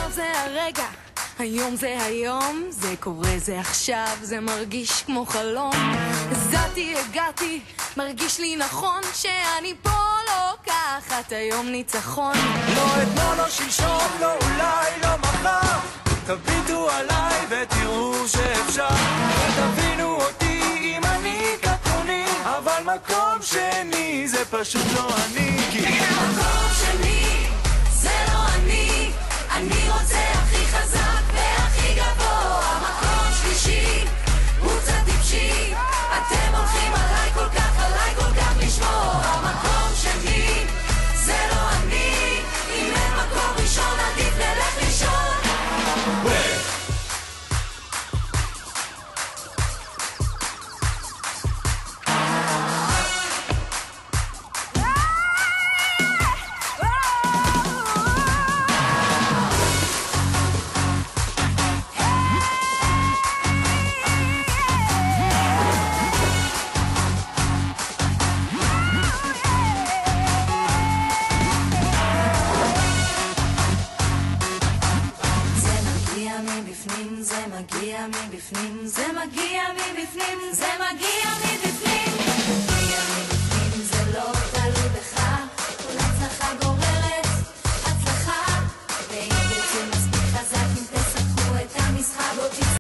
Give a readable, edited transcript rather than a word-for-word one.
עכשיו זה הרגע, היום זה היום, זה קורה זה עכשיו, זה מרגיש כמו חלום. הגעתי, מרגיש לי נכון שאני פה לוקחת היום ניצחון. לא אתמול, לא שלשום, לא אולי, לא מחר, תביטו עליי ותראו שאפשר. תבינו אותי אם אני קטרוני, אבל מקום שני זה פשוט לא אני. מקום שני זה לא אני, אני רוצה הכי חזק והכי גבוה. מקום שלישי הוא קצת טיפשי, אתם הולכים עליי כל כך לשמור. מקום שני זה לא אני, אם אין מקום ראשון עדיף נלך לישון. זה מגיע מבפנים, זה מגיע מבפנים, זה מגיע מבפנים, מגיע מבפנים.